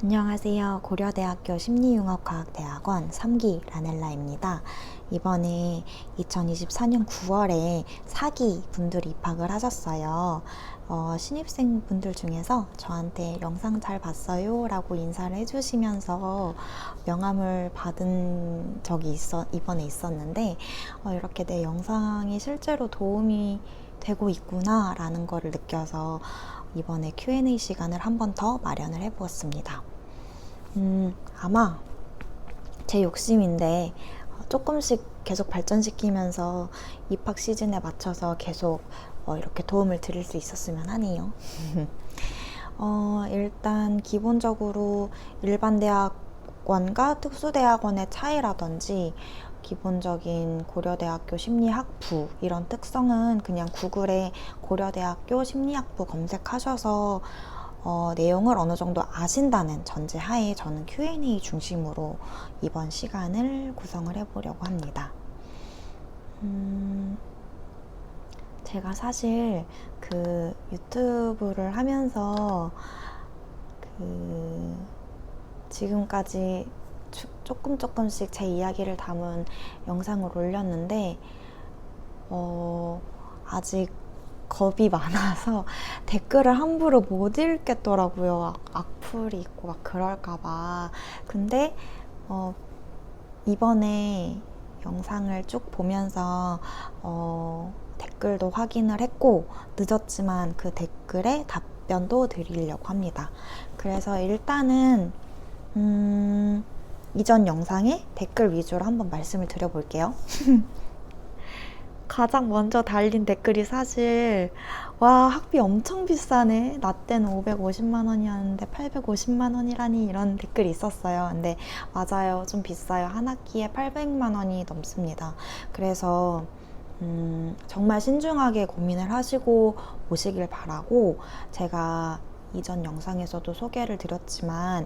안녕하세요. 고려대학교 심리융합과학대학원 3기 라넬라입니다. 이번에 2024년 9월에 4기 분들이 입학을 하셨어요. 신입생 분들 중에서 저한테 영상 잘 봤어요 라고 인사를 해주시면서 명함을 받은 적이 이번에 있었는데 이렇게 내 영상이 실제로 도움이 되고 있구나 라는 거를 느껴서 이번에 Q&A 시간을 한 번 더 마련을 해보았습니다. 아마 제 욕심인데 조금씩 계속 발전시키면서 입학 시즌에 맞춰서 계속 이렇게 도움을 드릴 수 있었으면 하네요. 일단 기본적으로 일반 대학원과 특수대학원의 차이라든지 기본적인 고려대학교 심리학부 이런 특성은 그냥 구글에 고려대학교 심리학부 검색하셔서 내용을 어느 정도 아신다는 전제하에 저는 Q&A 중심으로 이번 시간을 구성을 해보려고 합니다. 제가 사실 그 유튜브를 하면서 지금까지 조금씩 제 이야기를 담은 영상을 올렸는데 아직 겁이 많아서 댓글을 함부로 못 읽겠더라고요. 악플이 있고 막 그럴까봐. 근데 이번에 영상을 쭉 보면서 댓글도 확인을 했고 늦었지만 그 댓글에 답변도 드리려고 합니다. 그래서 일단은 이전 영상에 댓글 위주로 한번 말씀을 드려볼게요. 가장 먼저 달린 댓글이 사실 와 학비 엄청 비싸네, 나 때는 550만 원이었는데 850만 원이라니 이런 댓글이 있었어요. 근데 맞아요, 좀 비싸요. 한 학기에 800만 원이 넘습니다. 그래서 정말 신중하게 고민을 하시고 오시길 바라고, 제가 이전 영상에서도 소개를 드렸지만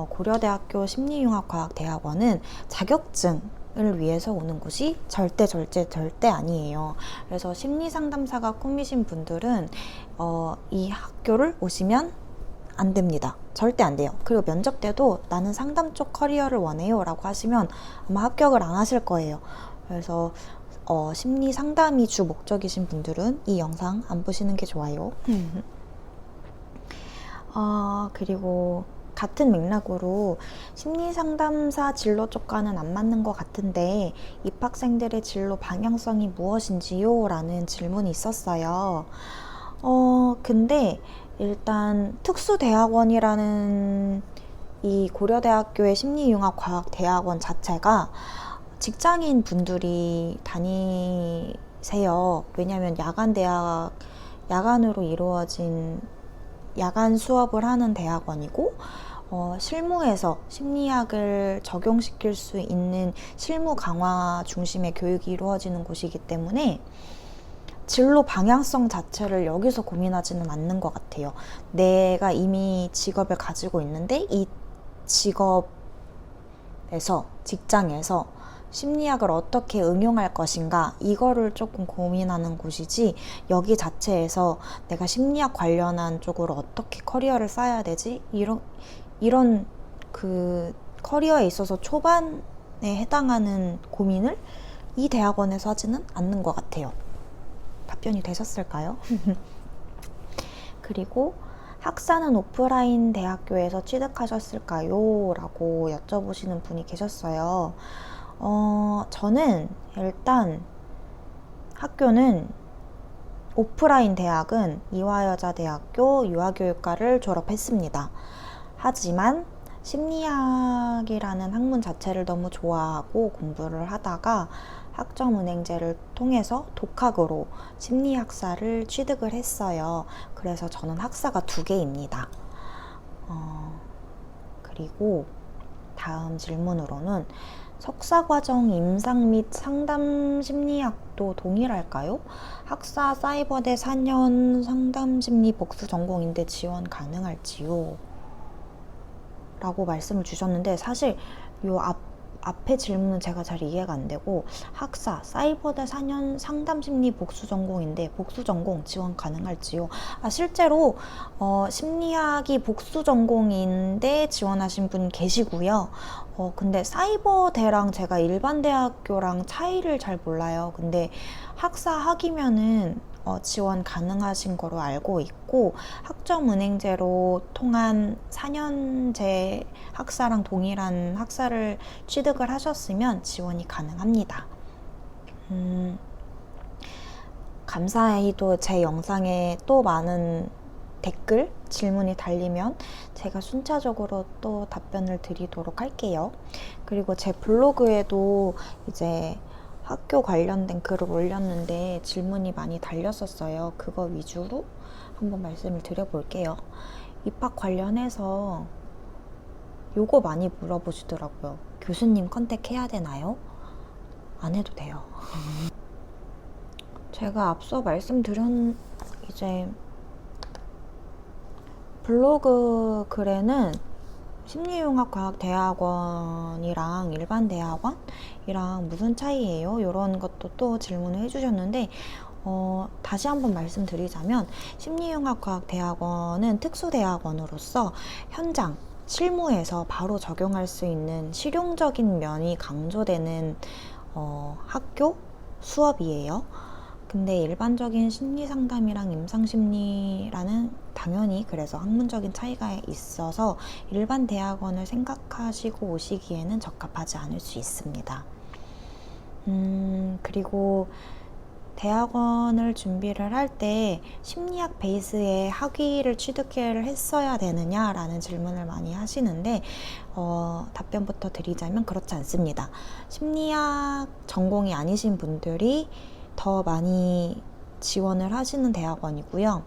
고려대학교 심리융합과학대학원은 자격증을 위해서 오는 곳이 절대 아니에요. 그래서 심리상담사가 꿈이신 분들은 이 학교를 오시면 안 됩니다. 절대 안 돼요. 그리고 면접 때도 나는 상담 쪽 커리어를 원해요 라고 하시면 아마 합격을 안 하실 거예요. 그래서 심리 상담이 주 목적이신 분들은 이 영상 안 보시는 게 좋아요. 그리고 같은 맥락으로 심리 상담사 진로 쪽과는 안 맞는 것 같은데 입학생들의 진로 방향성이 무엇인지요? 라는 질문이 있었어요. 근데 일단 특수대학원이라는 이 고려대학교의 심리융합과학대학원 자체가 직장인 분들이 다니세요. 왜냐하면 야간으로 이루어진 야간 수업을 하는 대학원이고, 실무에서 심리학을 적용시킬 수 있는 실무 강화 중심의 교육이 이루어지는 곳이기 때문에 진로 방향성 자체를 여기서 고민하지는 않는 것 같아요. 내가 이미 직업을 가지고 있는데 이 직장에서 심리학을 어떻게 응용할 것인가, 이거를 조금 고민하는 곳이지, 여기 자체에서 내가 심리학 관련한 쪽으로 어떻게 커리어를 쌓아야 되지, 이런 그 커리어에 있어서 초반에 해당하는 고민을 이 대학원에서 하지는 않는 것 같아요. 답변이 되셨을까요? 그리고 학사는 오프라인 대학교에서 취득하셨을까요? 라고 여쭤보시는 분이 계셨어요. 저는 일단 학교는 오프라인 대학은 이화여자대학교 유아교육과를 졸업했습니다. 하지만 심리학이라는 학문 자체를 너무 좋아하고 공부를 하다가 학점은행제를 통해서 독학으로 심리학사를 취득을 했어요. 그래서 저는 학사가 2개입니다. 그리고 다음 질문으로는 석사과정 임상 및 상담 심리학도 동일할까요? 학사 사이버대 4년 상담 심리 복수 전공인데 지원 가능할지요? 라고 말씀을 주셨는데, 사실 요 앞에 질문은 제가 잘 이해가 안 되고, 학사, 사이버대 4년 상담심리 복수 전공인데 복수 전공 지원 가능할지요? 실제로 심리학이 복수 전공인데 지원하신 분 계시고요. 근데 사이버대랑 제가 일반 대학교랑 차이를 잘 몰라요. 근데 학사 학위면은 지원 가능하신 거로 알고 있고, 학점은행제로 통한 4년제 학사랑 동일한 학사를 취득을 하셨으면 지원이 가능합니다. 감사히도 제 영상에 또 많은 댓글, 질문이 달리면 제가 순차적으로 또 답변을 드리도록 할게요. 그리고 제 블로그에도 이제 학교 관련된 글을 올렸는데 질문이 많이 달렸었어요. 그거 위주로 한번 말씀을 드려볼게요. 입학 관련해서 요거 많이 물어보시더라고요. 교수님 컨택해야 되나요? 안 해도 돼요. 제가 앞서 말씀드린 이제 블로그 글에는 심리융합과학대학원이랑 일반 대학원이랑 무슨 차이예요? 이런 것도 또 질문을 해주셨는데, 다시 한번 말씀드리자면 심리융합과학대학원은 특수대학원으로서 현장, 실무에서 바로 적용할 수 있는 실용적인 면이 강조되는 학교 수업이에요. 근데 일반적인 심리상담이랑 임상심리라는 당연히 그래서 학문적인 차이가 있어서 일반 대학원을 생각하시고 오시기에는 적합하지 않을 수 있습니다. 그리고 대학원을 준비를 할 때 심리학 베이스의 학위를 취득을 했어야 되느냐라는 질문을 많이 하시는데, 답변부터 드리자면 그렇지 않습니다. 심리학 전공이 아니신 분들이 더 많이 지원을 하시는 대학원이고요.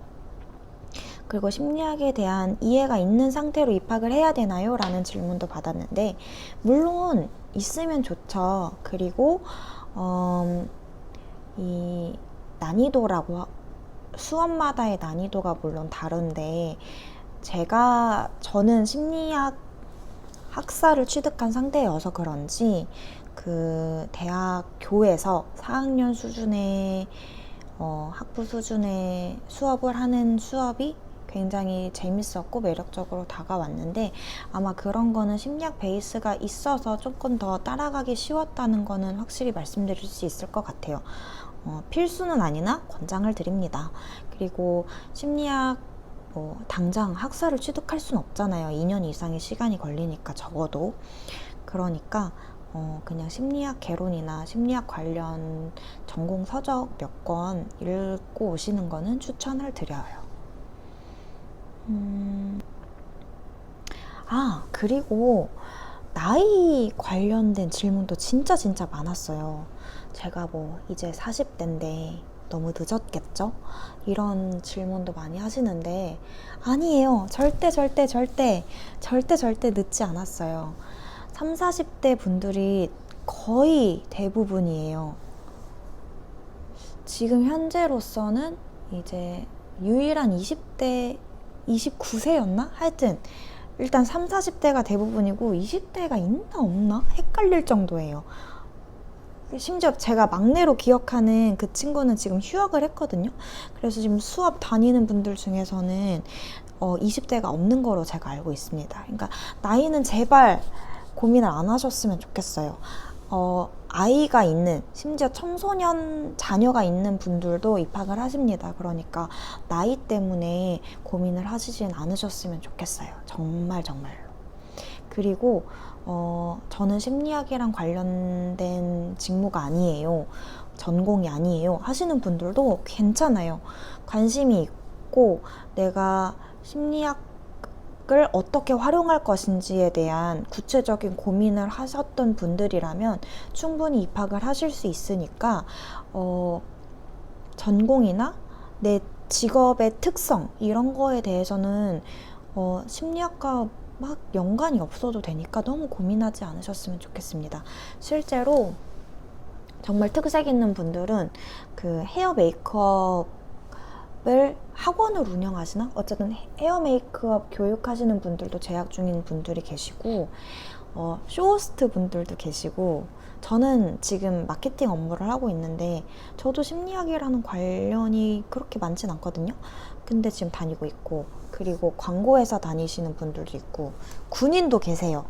그리고 심리학에 대한 이해가 있는 상태로 입학을 해야 되나요? 라는 질문도 받았는데, 물론 있으면 좋죠. 그리고 이 난이도라고, 수업마다의 난이도가 물론 다른데, 저는 심리학 학사를 취득한 상태여서 그런지 그 대학교에서 4학년 수준의 학부 수준의 수업을 하는 수업이 굉장히 재밌었고 매력적으로 다가왔는데, 아마 그런 거는 심리학 베이스가 있어서 조금 더 따라가기 쉬웠다는 거는 확실히 말씀드릴 수 있을 것 같아요. 필수는 아니나 권장을 드립니다. 그리고 심리학 당장 학사를 취득할 수는 없잖아요. 2년 이상의 시간이 걸리니까 적어도. 그러니까 그냥 심리학 개론이나 심리학 관련 전공 서적 몇 권 읽고 오시는 거는 추천을 드려요. 그리고 나이 관련된 질문도 진짜 많았어요. 제가 이제 40대인데 너무 늦었겠죠? 이런 질문도 많이 하시는데, 아니에요. 절대 늦지 않았어요. 30, 40대 분들이 거의 대부분이에요. 지금 현재로서는 이제 유일한 20대, 29세였나? 하여튼 일단 30, 40대가 대부분이고 20대가 있나 없나? 헷갈릴 정도예요. 심지어 제가 막내로 기억하는 그 친구는 지금 휴학을 했거든요. 그래서 지금 수업 다니는 분들 중에서는 20대가 없는 거로 제가 알고 있습니다. 그러니까 나이는 제발 고민을 안 하셨으면 좋겠어요. 아이가 있는, 심지어 청소년 자녀가 있는 분들도 입학을 하십니다. 그러니까 나이 때문에 고민을 하시진 않으셨으면 좋겠어요. 정말로. 그리고 저는 심리학이랑 관련된 직무가 아니에요, 전공이 아니에요 하시는 분들도 괜찮아요. 관심이 있고 내가 심리학을 어떻게 활용할 것인지에 대한 구체적인 고민을 하셨던 분들이라면 충분히 입학을 하실 수 있으니까 전공이나 내 직업의 특성 이런 거에 대해서는 심리학과 막 연관이 없어도 되니까 너무 고민하지 않으셨으면 좋겠습니다. 실제로 정말 특색 있는 분들은 그 헤어 메이크업을 메이크업을 학원을 운영하시나? 어쨌든 헤어 메이크업 교육하시는 분들도 재학 중인 분들이 계시고, 쇼호스트 분들도 계시고, 저는 지금 마케팅 업무를 하고 있는데 저도 심리학이라는 관련이 그렇게 많진 않거든요. 근데 지금 다니고 있고, 그리고 광고회사 다니시는 분들도 있고, 군인도 계세요.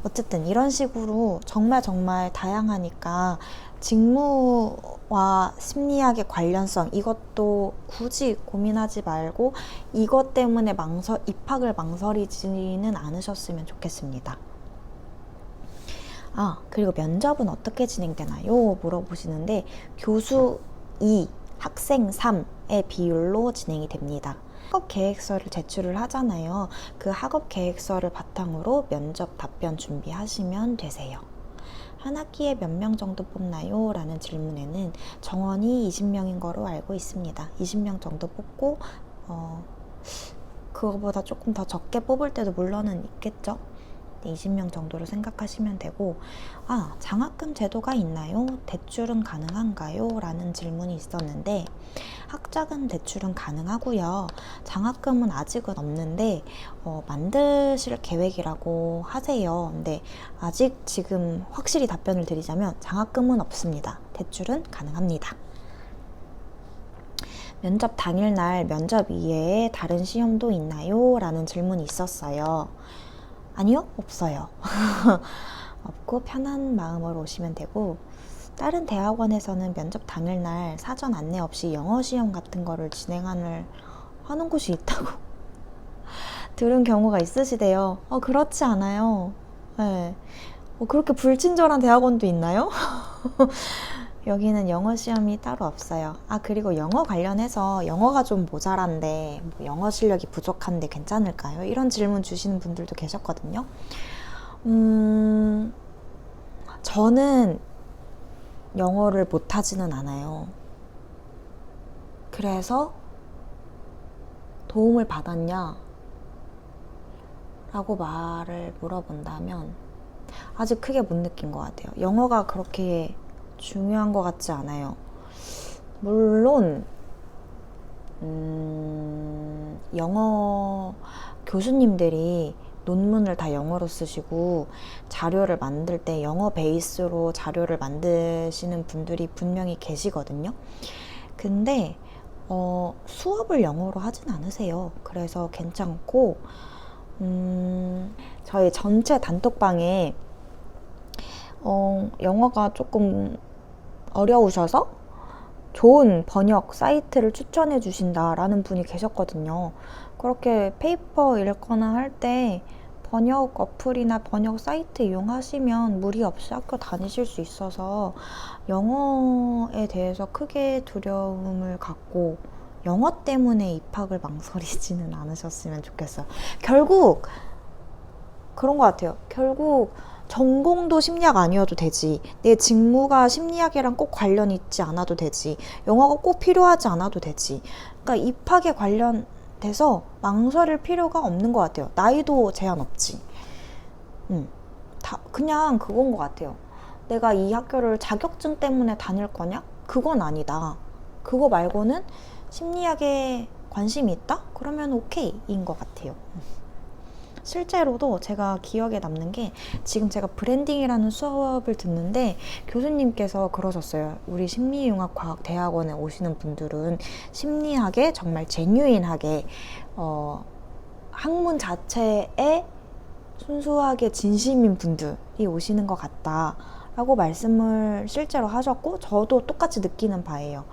어쨌든 이런 식으로 정말 정말 다양하니까 직무와 심리학의 관련성, 이것도 굳이 고민하지 말고 이것 때문에 입학을 망설이지는 않으셨으면 좋겠습니다. 그리고 면접은 어떻게 진행되나요? 물어보시는데 교수 2, 학생 3의 비율로 진행이 됩니다. 학업 계획서를 제출을 하잖아요. 그 학업 계획서를 바탕으로 면접 답변 준비하시면 되세요. 한 학기에 몇 명 정도 뽑나요? 라는 질문에는 정원이 20명인 거로 알고 있습니다. 20명 정도 뽑고 그거보다 조금 더 적게 뽑을 때도 물론은 있겠죠. 20명 정도로 생각하시면 되고, 장학금 제도가 있나요? 대출은 가능한가요? 라는 질문이 있었는데, 학자금 대출은 가능하고요. 장학금은 아직은 없는데 만드실 계획이라고 하세요. 근데 아직 지금 확실히 답변을 드리자면 장학금은 없습니다. 대출은 가능합니다. 면접 당일날 면접 이외에 다른 시험도 있나요? 라는 질문이 있었어요. 아니요, 없어요. 없고 편한 마음으로 오시면 되고, 다른 대학원에서는 면접 당일날 사전 안내 없이 영어 시험 같은 거를 진행하는 곳이 있다고 들은 경우가 있으시대요. 그렇지 않아요. 네. 그렇게 불친절한 대학원도 있나요? 여기는 영어 시험이 따로 없어요. 그리고 영어 관련해서 영어가 좀 모자란데 영어 실력이 부족한데 괜찮을까요? 이런 질문 주시는 분들도 계셨거든요. 저는 영어를 못하지는 않아요. 그래서 도움을 받았냐? 라고 말을 물어본다면 아직 크게 못 느낀 것 같아요. 영어가 그렇게 중요한 것 같지 않아요. 물론 영어 교수님들이 논문을 다 영어로 쓰시고 자료를 만들 때 영어 베이스로 자료를 만드시는 분들이 분명히 계시거든요. 근데 수업을 영어로 하진 않으세요. 그래서 괜찮고, 저희 전체 단톡방에 영어가 조금 어려우셔서 좋은 번역 사이트를 추천해 주신다라는 분이 계셨거든요. 그렇게 페이퍼 읽거나 할 때 번역 어플이나 번역 사이트 이용하시면 무리 없이 학교 다니실 수 있어서 영어에 대해서 크게 두려움을 갖고 영어 때문에 입학을 망설이지는 않으셨으면 좋겠어요. 결국 그런 것 같아요. 결국 전공도 심리학 아니어도 되지, 내 직무가 심리학이랑 꼭 관련 있지 않아도 되지, 영어가 꼭 필요하지 않아도 되지. 그러니까 입학에 관련돼서 망설일 필요가 없는 것 같아요. 나이도 제한 없지. 다 그냥 그건 것 같아요. 내가 이 학교를 자격증 때문에 다닐 거냐? 그건 아니다. 그거 말고는 심리학에 관심이 있다? 그러면 오케이인 것 같아요. 실제로도 제가 기억에 남는 게, 지금 제가 브랜딩이라는 수업을 듣는데 교수님께서 그러셨어요. 우리 심리융합과학대학원에 오시는 분들은 심리학에 정말 제뉴인하게 학문 자체에 순수하게 진심인 분들이 오시는 것 같다 라고 말씀을 실제로 하셨고, 저도 똑같이 느끼는 바예요.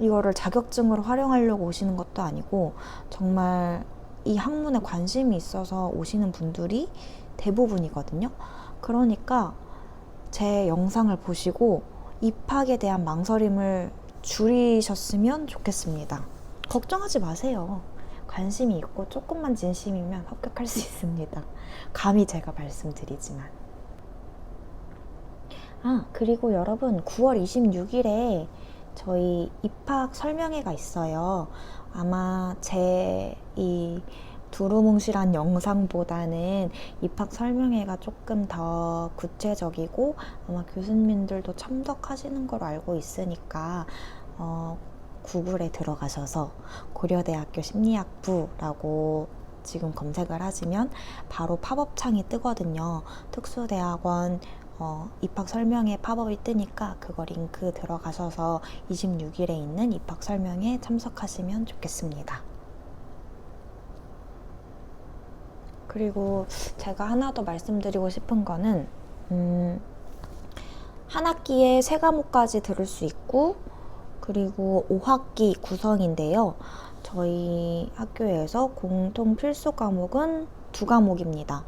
이거를 자격증으로 활용하려고 오시는 것도 아니고 정말 이 학문에 관심이 있어서 오시는 분들이 대부분이거든요. 그러니까 제 영상을 보시고 입학에 대한 망설임을 줄이셨으면 좋겠습니다. 걱정하지 마세요. 관심이 있고 조금만 진심이면 합격할 수 있습니다. 감히 제가 말씀드리지만. 그리고 여러분, 9월 26일에 저희 입학 설명회가 있어요. 아마 제 이 두루뭉실한 영상보다는 입학 설명회가 조금 더 구체적이고 아마 교수님들도 참석하시는 걸로 알고 있으니까 구글에 들어가셔서 고려대학교 심리학부라고 지금 검색을 하시면 바로 팝업 창이 뜨거든요. 특수대학원 입학 설명회 팝업이 뜨니까 그거 링크 들어가셔서 26일에 있는 입학 설명회에 참석하시면 좋겠습니다. 그리고 제가 하나 더 말씀드리고 싶은 거는 한 학기에 3과목까지 들을 수 있고, 그리고 5학기 구성인데요. 저희 학교에서 공통 필수 과목은 2과목입니다.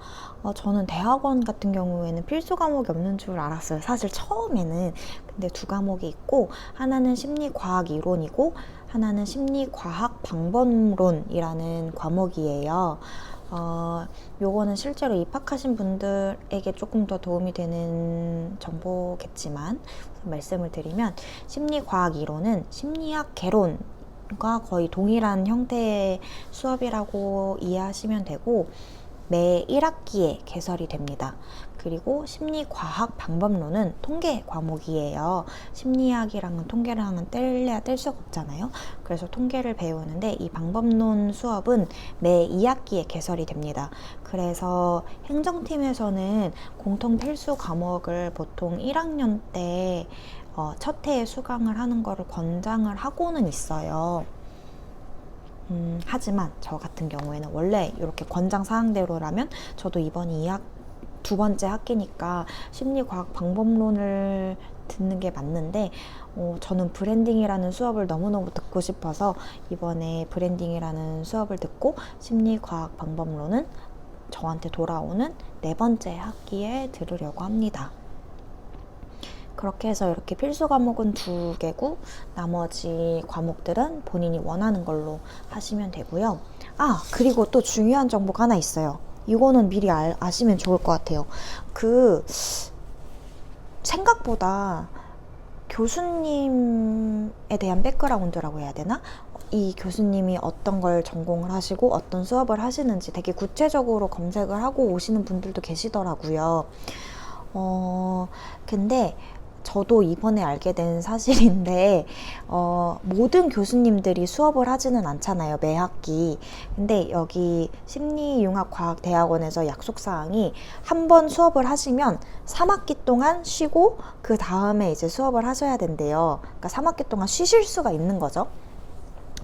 저는 대학원 같은 경우에는 필수 과목이 없는 줄 알았어요. 사실 처음에는. 근데 2과목이 있고, 하나는 심리과학 이론이고 하나는 심리과학 방법론이라는 과목이에요. 요거는 실제로 입학하신 분들에게 조금 더 도움이 되는 정보겠지만 말씀을 드리면, 심리과학 이론은 심리학 개론과 거의 동일한 형태의 수업이라고 이해하시면 되고, 매 1학기에 개설이 됩니다. 그리고 심리과학 방법론은 통계 과목이에요. 심리학이랑은 통계랑은 뗄래야 뗄 수가 없잖아요. 그래서 통계를 배우는데, 이 방법론 수업은 매 2학기에 개설이 됩니다. 그래서 행정팀에서는 공통 필수 과목을 보통 1학년 때 첫 해에 수강을 하는 거를 권장을 하고는 있어요. 하지만 저 같은 경우에는 원래 이렇게 권장 사항대로라면 저도 이번이 2번째 학기니까 심리과학 방법론을 듣는 게 맞는데, 저는 브랜딩이라는 수업을 너무너무 듣고 싶어서 이번에 브랜딩이라는 수업을 듣고 심리과학 방법론은 저한테 돌아오는 4번째 학기에 들으려고 합니다. 그렇게 해서 이렇게 필수 과목은 2개고 나머지 과목들은 본인이 원하는 걸로 하시면 되고요. 그리고 또 중요한 정보가 하나 있어요. 이거는 미리 아시면 좋을 것 같아요. 생각보다 교수님에 대한 백그라운드라고 해야 되나? 이 교수님이 어떤 걸 전공을 하시고 어떤 수업을 하시는지 되게 구체적으로 검색을 하고 오시는 분들도 계시더라고요. 근데 저도 이번에 알게 된 사실인데, 모든 교수님들이 수업을 하지는 않잖아요, 매 학기. 근데 여기 심리융합과학대학원에서 약속사항이 한 번 수업을 하시면 3학기 동안 쉬고 그 다음에 이제 수업을 하셔야 된대요. 그러니까 3학기 동안 쉬실 수가 있는 거죠.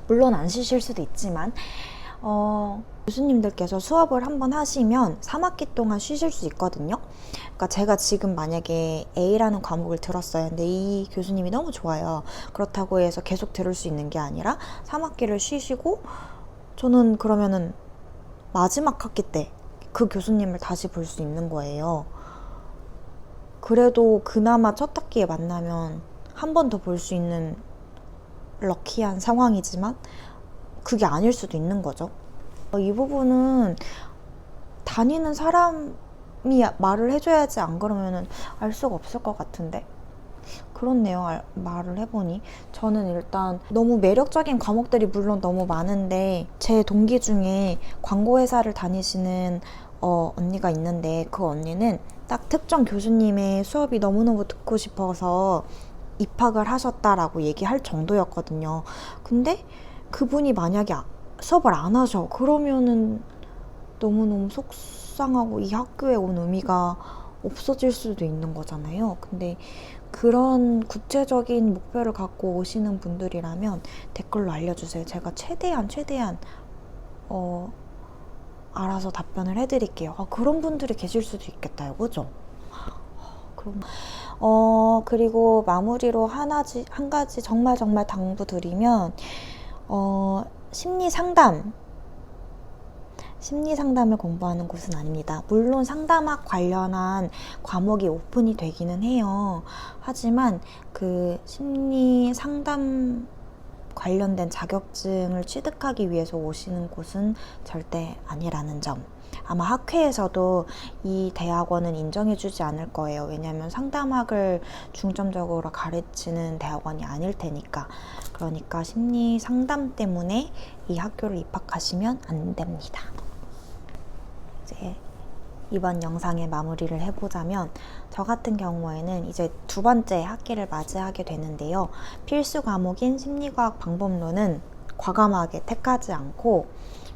물론 안 쉬실 수도 있지만, 교수님들께서 수업을 한번 하시면 3학기 동안 쉬실 수 있거든요. 그러니까 제가 지금 만약에 A라는 과목을 들었어요. 근데 이 교수님이 너무 좋아요. 그렇다고 해서 계속 들을 수 있는 게 아니라 3학기를 쉬시고, 저는 그러면은 마지막 학기 때 그 교수님을 다시 볼 수 있는 거예요. 그래도 그나마 첫 학기에 만나면 한 번 더 볼 수 있는 럭키한 상황이지만 그게 아닐 수도 있는 거죠. 이 부분은 다니는 사람이 말을 해줘야지, 안 그러면은 알 수가 없을 것 같은데. 그렇네요. 말을 해보니. 저는 일단 너무 매력적인 과목들이 물론 너무 많은데, 제 동기 중에 광고회사를 다니시는 언니가 있는데, 그 언니는 딱 특정 교수님의 수업이 너무너무 듣고 싶어서 입학을 하셨다라고 얘기할 정도였거든요. 근데 그분이 만약에 수업을 안 하셔, 그러면은 너무너무 속상하고 이 학교에 온 의미가 없어질 수도 있는 거잖아요. 근데 그런 구체적인 목표를 갖고 오시는 분들이라면 댓글로 알려주세요. 제가 최대한 알아서 답변을 해드릴게요. 그런 분들이 계실 수도 있겠다요, 그죠? 그럼 그리고 마무리로 한 가지 정말 당부드리면, 심리상담을 공부하는 곳은 아닙니다. 물론 상담학 관련한 과목이 오픈이 되기는 해요. 하지만 그 심리상담 관련된 자격증을 취득하기 위해서 오시는 곳은 절대 아니라는 점. 아마 학회에서도 이 대학원은 인정해주지 않을 거예요. 왜냐하면 상담학을 중점적으로 가르치는 대학원이 아닐 테니까. 그러니까 심리 상담 때문에 이 학교를 입학하시면 안 됩니다. 이제 이번 영상의 마무리를 해보자면 저 같은 경우에는 이제 두 번째 학기를 맞이하게 되는데요. 필수 과목인 심리과학 방법론은 과감하게 택하지 않고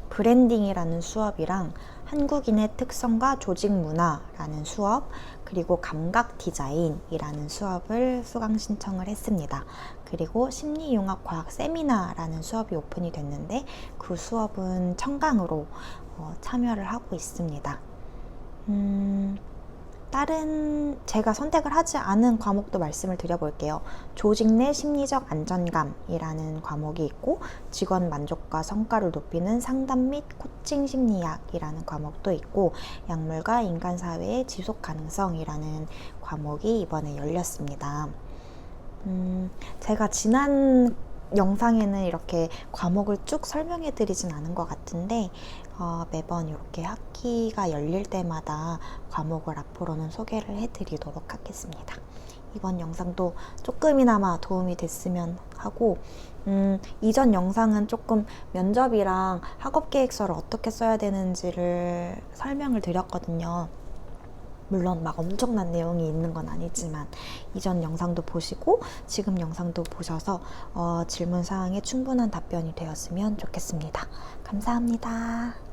브랜딩이라는 수업이랑 한국인의 특성과 조직 문화라는 수업, 그리고 감각 디자인이라는 수업을 수강 신청을 했습니다. 그리고 심리융합과학 세미나라는 수업이 오픈이 됐는데 그 수업은 청강으로 참여를 하고 있습니다. 다른 제가 선택을 하지 않은 과목도 말씀을 드려볼게요. 조직 내 심리적 안정감이라는 과목이 있고, 직원 만족과 성과를 높이는 상담 및 코칭 심리학이라는 과목도 있고, 약물과 인간사회의 지속 가능성이라는 과목이 이번에 열렸습니다. 제가 지난 영상에는 이렇게 과목을 쭉 설명해 드리진 않은 것 같은데 매번 이렇게 학기가 열릴 때마다 과목을 앞으로는 소개를 해 드리도록 하겠습니다. 이번 영상도 조금이나마 도움이 됐으면 하고 이전 영상은 조금 면접이랑 학업계획서를 어떻게 써야 되는지를 설명을 드렸거든요. 물론 막 엄청난 내용이 있는 건 아니지만 이전 영상도 보시고 지금 영상도 보셔서 질문 사항에 충분한 답변이 되었으면 좋겠습니다. 감사합니다.